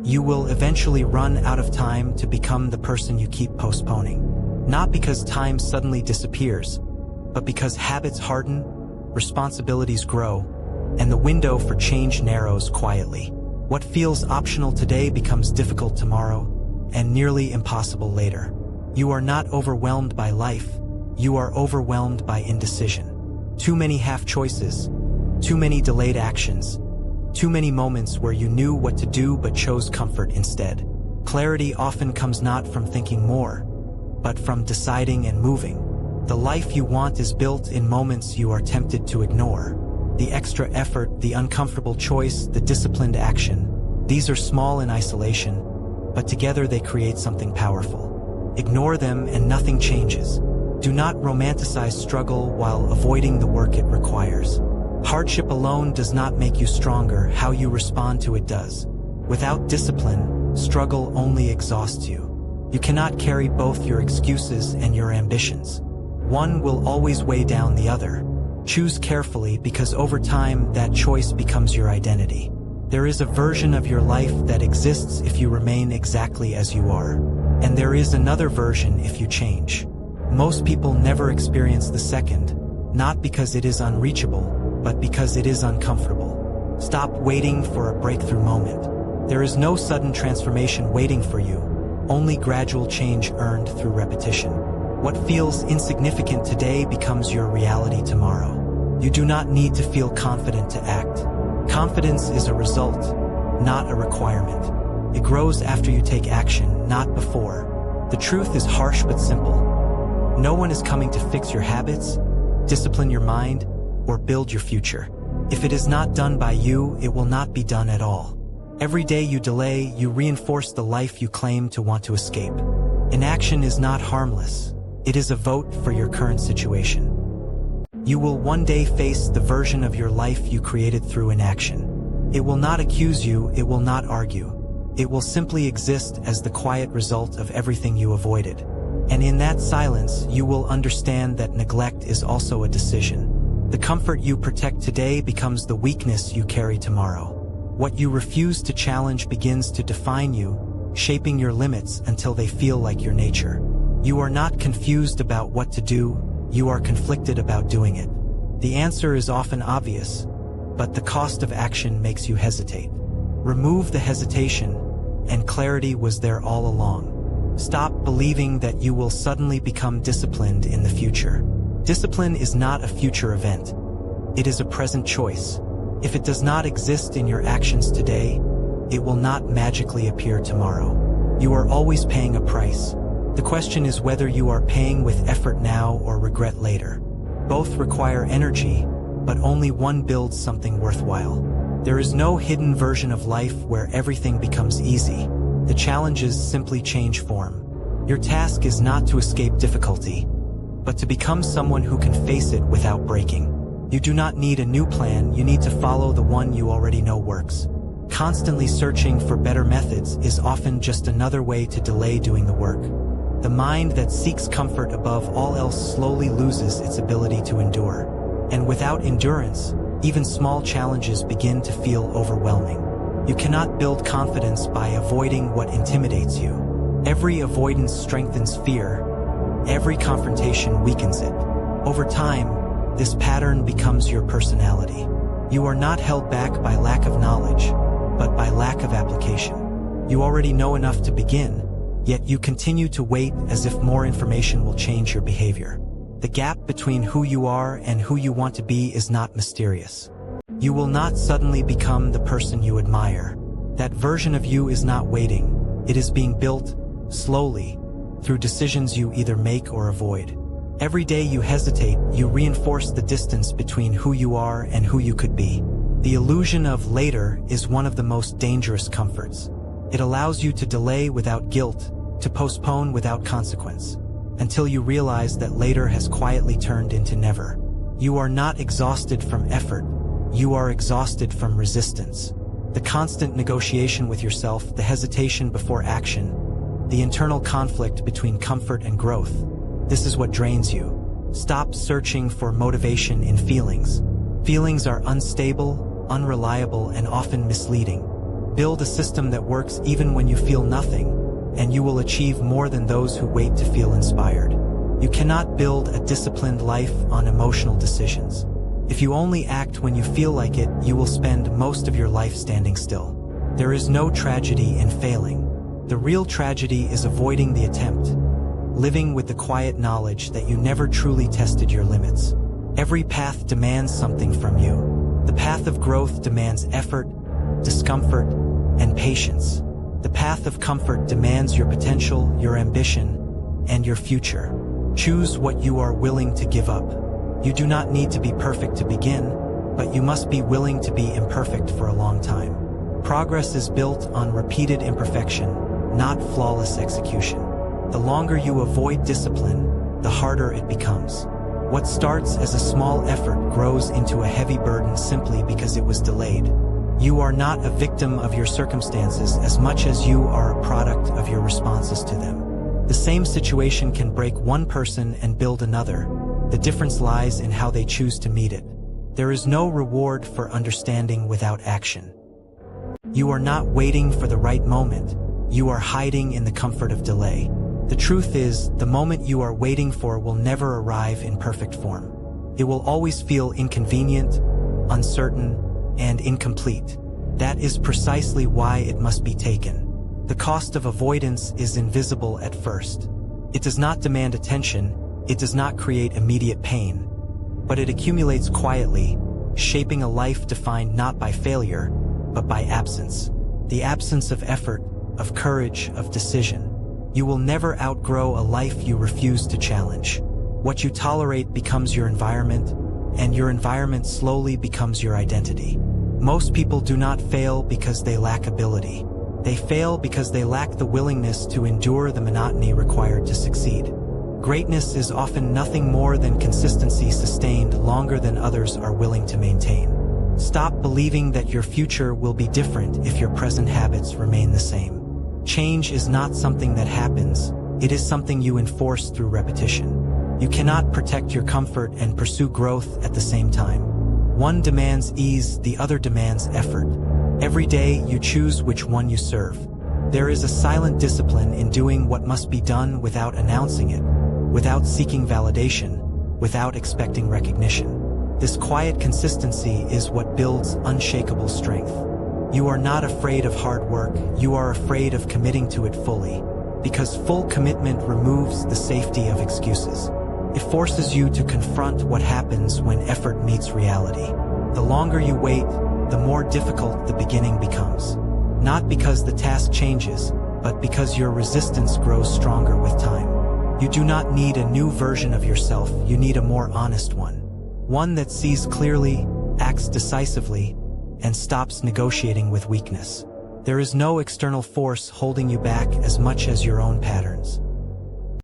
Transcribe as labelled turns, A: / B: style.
A: You will eventually run out of time to become the person you keep postponing. Not because time suddenly disappears, but because habits harden, responsibilities grow, and the window for change narrows quietly. What feels optional today becomes difficult tomorrow, and nearly impossible later. You are not overwhelmed by life, you are overwhelmed by indecision. Too many half choices, too many delayed actions, too many moments where you knew what to do but chose comfort instead. Clarity often comes not from thinking more, but from deciding and moving. The life you want is built in moments you are tempted to ignore. The extra effort, the uncomfortable choice, the disciplined action. These are small in isolation, but together they create something powerful. Ignore them and nothing changes. Do not romanticize struggle while avoiding the work it requires. Hardship alone does not make you stronger, how you respond to it does. Without discipline, struggle only exhausts you. You cannot carry both your excuses and your ambitions. One will always weigh down the other. Choose carefully because over time that choice becomes your identity. There is a version of your life that exists if you remain exactly as you are. And there is another version if you change. Most people never experience the second, not because it is unreachable, but because it is uncomfortable. Stop waiting for a breakthrough moment. There is no sudden transformation waiting for you, only gradual change earned through repetition. What feels insignificant today becomes your reality tomorrow. You do not need to feel confident to act. Confidence is a result, not a requirement. It grows after you take action, not before. The truth is harsh but simple. No one is coming to fix your habits, discipline your mind, or build your future. If it is not done by you, it will not be done at all. Every day you delay, you reinforce the life you claim to want to escape. Inaction is not harmless. It is a vote for your current situation. You will one day face the version of your life you created through inaction. It will not accuse you, it will not argue. It will simply exist as the quiet result of everything you avoided. And in that silence, you will understand that neglect is also a decision. The comfort you protect today becomes the weakness you carry tomorrow. What you refuse to challenge begins to define you, shaping your limits until they feel like your nature. You are not confused about what to do, you are conflicted about doing it. The answer is often obvious, but the cost of action makes you hesitate. Remove the hesitation, and clarity was there all along. Stop believing that you will suddenly become disciplined in the future. Discipline is not a future event. It is a present choice. If it does not exist in your actions today, it will not magically appear tomorrow. You are always paying a price. The question is whether you are paying with effort now or regret later. Both require energy, but only one builds something worthwhile. There is no hidden version of life where everything becomes easy. The challenges simply change form. Your task is not to escape difficulty, but to become someone who can face it without breaking. You do not need a new plan, you need to follow the one you already know works. Constantly searching for better methods is often just another way to delay doing the work. The mind that seeks comfort above all else slowly loses its ability to endure. And without endurance, even small challenges begin to feel overwhelming. You cannot build confidence by avoiding what intimidates you. Every avoidance strengthens fear. Every confrontation weakens it. Over time, this pattern becomes your personality. You are not held back by lack of knowledge, but by lack of application. You already know enough to begin, yet you continue to wait as if more information will change your behavior. The gap between who you are and who you want to be is not mysterious. You will not suddenly become the person you admire. That version of you is not waiting. It is being built, slowly, through decisions you either make or avoid. Every day you hesitate, you reinforce the distance between who you are and who you could be. The illusion of later is one of the most dangerous comforts. It allows you to delay without guilt, to postpone without consequence, until you realize that later has quietly turned into never. You are not exhausted from effort, you are exhausted from resistance. The constant negotiation with yourself, the hesitation before action, the internal conflict between comfort and growth. This is what drains you. Stop searching for motivation in feelings. Feelings are unstable, unreliable, and often misleading. Build a system that works even when you feel nothing, and you will achieve more than those who wait to feel inspired. You cannot build a disciplined life on emotional decisions. If you only act when you feel like it, you will spend most of your life standing still. There is no tragedy in failing. The real tragedy is avoiding the attempt, living with the quiet knowledge that you never truly tested your limits. Every path demands something from you. The path of growth demands effort, discomfort, and patience. The path of comfort demands your potential, your ambition, and your future. Choose what you are willing to give up. You do not need to be perfect to begin, but you must be willing to be imperfect for a long time. Progress is built on repeated imperfection, not flawless execution. The longer you avoid discipline, the harder it becomes. What starts as a small effort grows into a heavy burden simply because it was delayed. You are not a victim of your circumstances as much as you are a product of your responses to them. The same situation can break one person and build another. The difference lies in how they choose to meet it. There is no reward for understanding without action. You are not waiting for the right moment. You are hiding in the comfort of delay. The truth is, the moment you are waiting for will never arrive in perfect form. It will always feel inconvenient, uncertain, and incomplete. That is precisely why it must be taken. The cost of avoidance is invisible at first. It does not demand attention, it does not create immediate pain, but it accumulates quietly, shaping a life defined not by failure, but by absence. The absence of effort, of courage, of decision. You will never outgrow a life you refuse to challenge. What you tolerate becomes your environment, and your environment slowly becomes your identity. Most people do not fail because they lack ability. They fail because they lack the willingness to endure the monotony required to succeed. Greatness is often nothing more than consistency sustained longer than others are willing to maintain. Stop believing that your future will be different if your present habits remain the same. Change is not something that happens, it is something you enforce through repetition. You cannot protect your comfort and pursue growth at the same time. One demands ease, the other demands effort. Every day you choose which one you serve. There is a silent discipline in doing what must be done without announcing it, without seeking validation, without expecting recognition. This quiet consistency is what builds unshakable strength. You are not afraid of hard work, you are afraid of committing to it fully, because full commitment removes the safety of excuses. It forces you to confront what happens when effort meets reality. The longer you wait, the more difficult the beginning becomes. Not because the task changes, but because your resistance grows stronger with time. You do not need a new version of yourself, you need a more honest one. One that sees clearly, acts decisively, and stops negotiating with weakness. There is no external force holding you back as much as your own patterns.